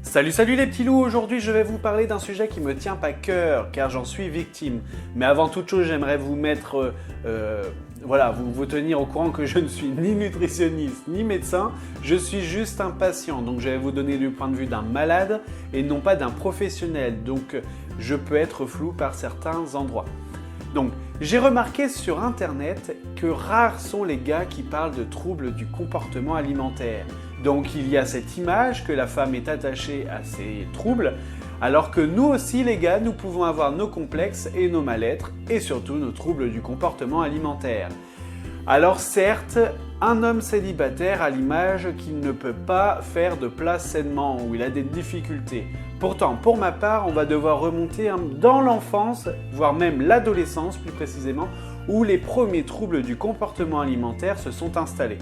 Salut les petits loups, aujourd'hui je vais vous parler d'un sujet qui me tient à cœur car j'en suis victime. Mais avant toute chose j'aimerais vous mettre, vous tenir au courant que je ne suis ni nutritionniste ni médecin, je suis juste un patient. Donc je vais vous donner du point de vue d'un malade et non pas d'un professionnel. Donc je peux être flou par certains endroits. Donc j'ai remarqué sur internet que rares sont les gars qui parlent de troubles du comportement alimentaire. Donc il y a cette image que la femme est attachée à ses troubles, alors que nous aussi les gars, nous pouvons avoir nos complexes et nos mal-être, et surtout nos troubles du comportement alimentaire. Alors certes, un homme célibataire a l'image qu'il ne peut pas faire de plat sainement, où il a des difficultés. Pourtant, pour ma part, on va devoir remonter dans l'enfance, voire même l'adolescence plus précisément, où les premiers troubles du comportement alimentaire se sont installés.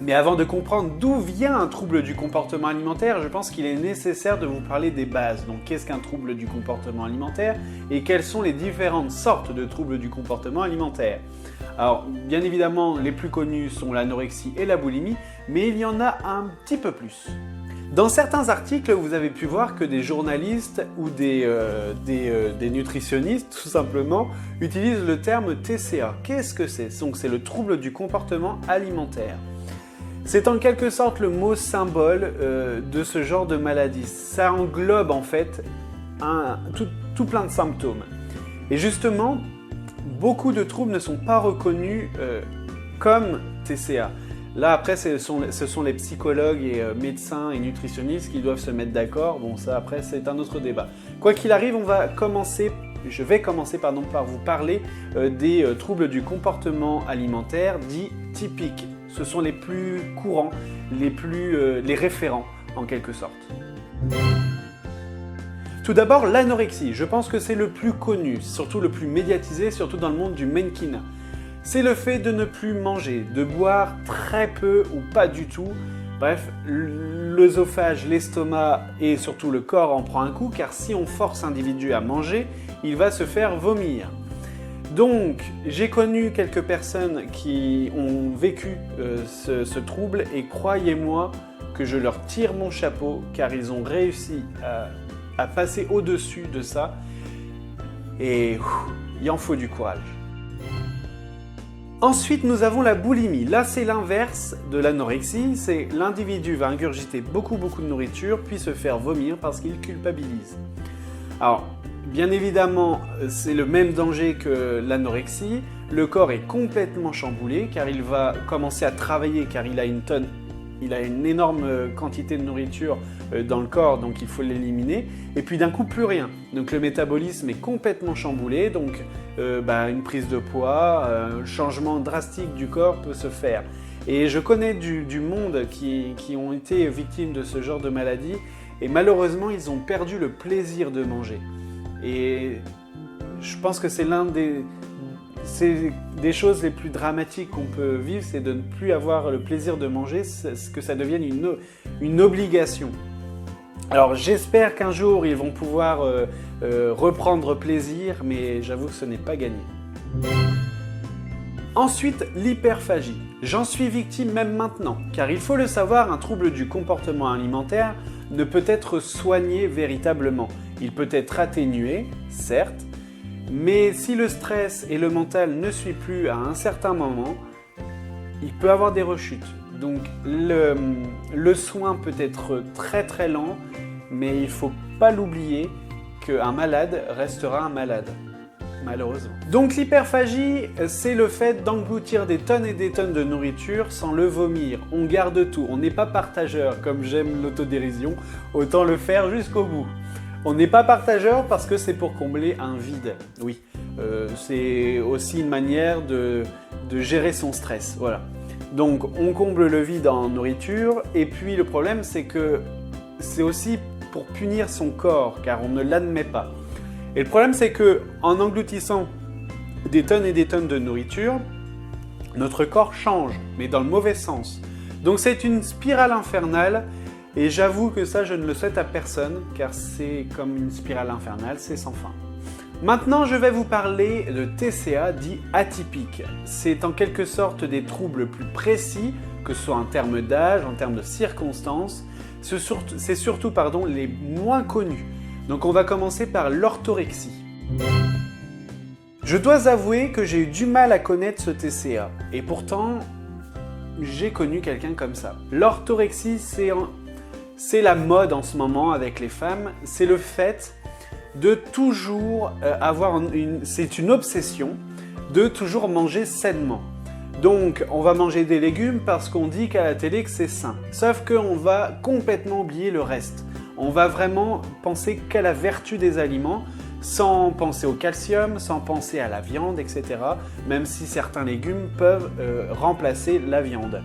Mais avant de comprendre d'où vient un trouble du comportement alimentaire, je pense qu'il est nécessaire de vous parler des bases. Donc qu'est-ce qu'un trouble du comportement alimentaire et quelles sont les différentes sortes de troubles du comportement alimentaire? Alors bien évidemment, les plus connus sont l'anorexie et la boulimie, mais il y en a un petit peu plus. Dans certains articles, vous avez pu voir que des journalistes ou des nutritionnistes, tout simplement, utilisent le terme TCA. Qu'est-ce que c'est? Donc c'est le trouble du comportement alimentaire. C'est en quelque sorte le mot symbole de ce genre de maladie. Ça englobe en fait tout plein de symptômes. Et justement, beaucoup de troubles ne sont pas reconnus comme TCA. Là après, ce sont les psychologues et médecins et nutritionnistes qui doivent se mettre d'accord. Bon, ça après, c'est un autre débat. Quoi qu'il arrive, je vais commencer par vous parler des troubles du comportement alimentaire dits typiques. Ce sont les plus courants, les référents en quelque sorte. Tout d'abord, l'anorexie. Je pense que c'est le plus connu, surtout le plus médiatisé, surtout dans le monde du mannequinat. C'est le fait de ne plus manger, de boire très peu ou pas du tout. Bref, l'œsophage, l'estomac et surtout le corps en prend un coup car si on force un individu à manger, il va se faire vomir. Donc, j'ai connu quelques personnes qui ont vécu ce trouble et croyez-moi que je leur tire mon chapeau car ils ont réussi à passer au-dessus de ça et il en faut du courage. Ensuite, nous avons la boulimie. Là, c'est l'inverse de l'anorexie. C'est l'individu va ingurgiter beaucoup de nourriture puis se faire vomir parce qu'il culpabilise. Alors, bien évidemment, c'est le même danger que l'anorexie. Le corps est complètement chamboulé car il va commencer à travailler car il a une énorme quantité de nourriture dans le corps, donc il faut l'éliminer. Et puis d'un coup, plus rien. Donc le métabolisme est complètement chamboulé, donc une prise de poids, un changement drastique du corps peut se faire. Et je connais du monde qui ont été victimes de ce genre de maladie et malheureusement, ils ont perdu le plaisir de manger. Et je pense que c'est des choses les plus dramatiques qu'on peut vivre, c'est de ne plus avoir le plaisir de manger, que ça devienne une obligation. Alors j'espère qu'un jour ils vont pouvoir reprendre plaisir, mais j'avoue que ce n'est pas gagné. Ensuite, l'hyperphagie. J'en suis victime même maintenant, car il faut le savoir, un trouble du comportement alimentaire ne peut être soigné véritablement. Il peut être atténué, certes, mais si le stress et le mental ne suivent plus à un certain moment, il peut avoir des rechutes. Donc le soin peut être très lent, mais il ne faut pas l'oublier qu'un malade restera un malade, malheureusement. Donc l'hyperphagie, c'est le fait d'engloutir des tonnes et des tonnes de nourriture sans le vomir. On garde tout, on n'est pas partageur, comme j'aime l'autodérision, autant le faire jusqu'au bout. On n'est pas partageur parce que c'est pour combler un vide, oui. C'est aussi une manière de gérer son stress, voilà. Donc on comble le vide en nourriture et puis le problème c'est que c'est aussi pour punir son corps car on ne l'admet pas. Et le problème c'est que en engloutissant des tonnes et des tonnes de nourriture, notre corps change, mais dans le mauvais sens. Donc c'est une spirale infernale et j'avoue que ça je ne le souhaite à personne car c'est comme une spirale infernale, c'est sans fin. Maintenant, je vais vous parler de TCA dit atypique. C'est en quelque sorte des troubles plus précis, que ce soit en termes d'âge, en termes de circonstances. C'est surtout les moins connus. Donc on va commencer par l'orthorexie. Je dois avouer que j'ai eu du mal à connaître ce TCA. Et pourtant, j'ai connu quelqu'un comme ça. L'orthorexie, c'est la mode en ce moment avec les femmes. C'est le fait de toujours c'est une obsession de toujours manger sainement. Donc on va manger des légumes parce qu'on dit qu'à la télé que c'est sain. Sauf qu'on va complètement oublier le reste. On va vraiment penser qu'à la vertu des aliments, sans penser au calcium, sans penser à la viande, etc. Même si certains légumes peuvent remplacer la viande.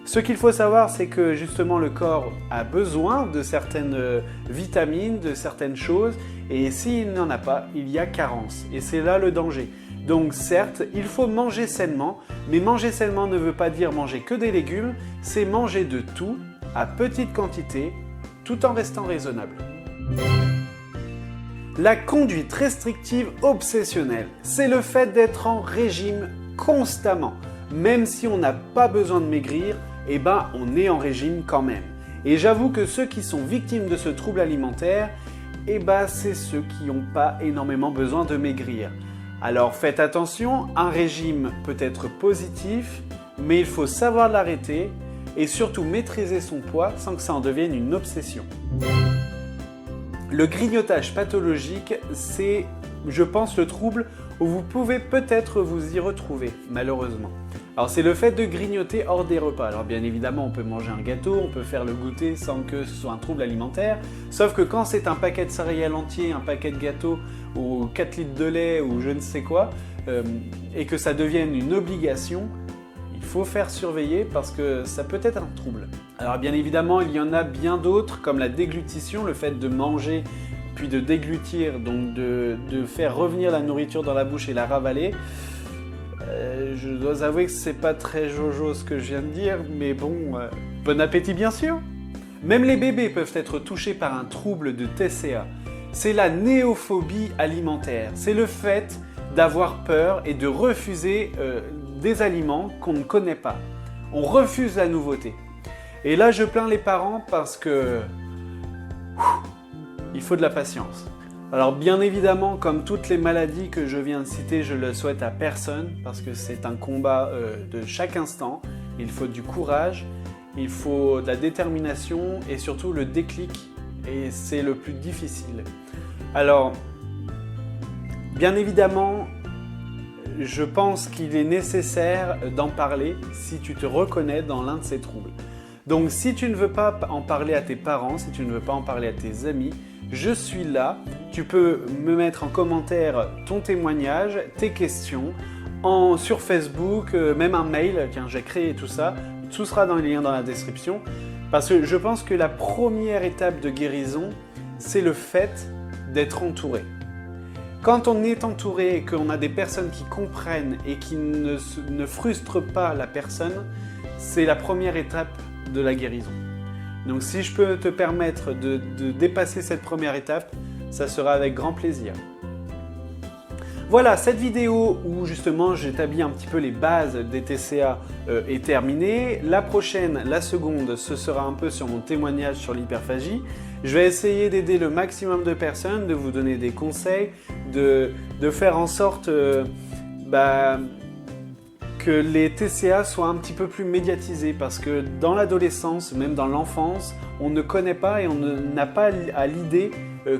Ce qu'il faut savoir, c'est que justement le corps a besoin de certaines vitamines, de certaines choses, et s'il n'en a pas, il y a carence. Et c'est là le danger. Donc certes, il faut manger sainement, mais manger sainement ne veut pas dire manger que des légumes, c'est manger de tout, à petite quantité, tout en restant raisonnable. La conduite restrictive obsessionnelle, c'est le fait d'être en régime constamment. Même si on n'a pas besoin de maigrir, eh ben on est en régime quand même. Et j'avoue que ceux qui sont victimes de ce trouble alimentaire, eh ben c'est ceux qui n'ont pas énormément besoin de maigrir. Alors faites attention, un régime peut être positif, mais il faut savoir l'arrêter et surtout maîtriser son poids sans que ça en devienne une obsession. Le grignotage pathologique, c'est, je pense, le trouble où vous pouvez peut-être vous y retrouver, malheureusement. Alors c'est le fait de grignoter hors des repas. Alors bien évidemment, on peut manger un gâteau, on peut faire le goûter sans que ce soit un trouble alimentaire. Sauf que quand c'est un paquet de céréales entier, un paquet de gâteaux ou 4 litres de lait ou je ne sais quoi, et que ça devienne une obligation, il faut faire surveiller parce que ça peut être un trouble. Alors bien évidemment, il y en a bien d'autres comme la déglutition, le fait de manger puis de déglutir, donc de faire revenir la nourriture dans la bouche et la ravaler. Je dois avouer que c'est pas très jojo ce que je viens de dire, mais bon, bon appétit bien sûr. Même les bébés peuvent être touchés par un trouble de TCA. C'est la néophobie alimentaire. C'est le fait d'avoir peur et de refuser des aliments qu'on ne connaît pas. On refuse la nouveauté. Et là, je plains les parents parce que il faut de la patience. Alors bien évidemment, comme toutes les maladies que je viens de citer, je le souhaite à personne parce que c'est un combat de chaque instant. Il faut du courage, il faut de la détermination et surtout le déclic. Et c'est le plus difficile. Alors, bien évidemment, je pense qu'il est nécessaire d'en parler si tu te reconnais dans l'un de ces troubles. Donc si tu ne veux pas en parler à tes parents, si tu ne veux pas en parler à tes amis, je suis là. Tu peux me mettre en commentaire ton témoignage, tes questions, sur Facebook, même un mail, tiens j'ai créé tout ça. Tout sera dans les liens dans la description. Parce que je pense que la première étape de guérison, c'est le fait d'être entouré. Quand on est entouré et qu'on a des personnes qui comprennent et qui ne frustrent pas la personne, c'est la première étape de la guérison. Donc si je peux te permettre de dépasser cette première étape, ça sera avec grand plaisir. Voilà, cette vidéo où justement j'établis un petit peu les bases des TCA est terminée. La prochaine, la seconde, ce sera un peu sur mon témoignage sur l'hyperphagie. Je vais essayer d'aider le maximum de personnes, de vous donner des conseils, de faire en sorte que les TCA soient un petit peu plus médiatisés parce que dans l'adolescence, même dans l'enfance, on ne connaît pas et on n'a pas à l'idée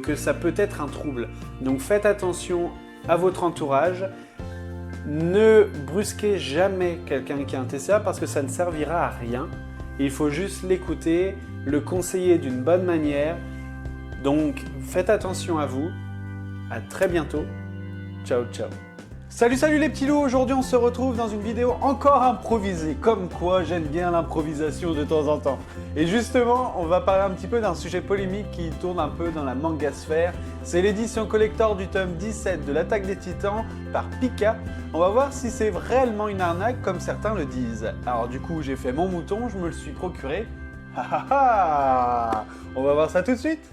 que ça peut être un trouble. Donc faites attention à votre entourage, ne brusquez jamais quelqu'un qui a un TCA parce que ça ne servira à rien. Il faut juste l'écouter, le conseiller d'une bonne manière. Donc faites attention à vous, à très bientôt, ciao ciao. Salut les petits loups, aujourd'hui on se retrouve dans une vidéo encore improvisée, comme quoi j'aime bien l'improvisation de temps en temps. Et justement, on va parler un petit peu d'un sujet polémique qui tourne un peu dans la mangasphère. C'est l'édition collector du tome 17 de l'Attaque des Titans par Pika. On va voir si c'est réellement une arnaque comme certains le disent. Alors du coup, j'ai fait mon mouton, je me le suis procuré. On va voir ça tout de suite.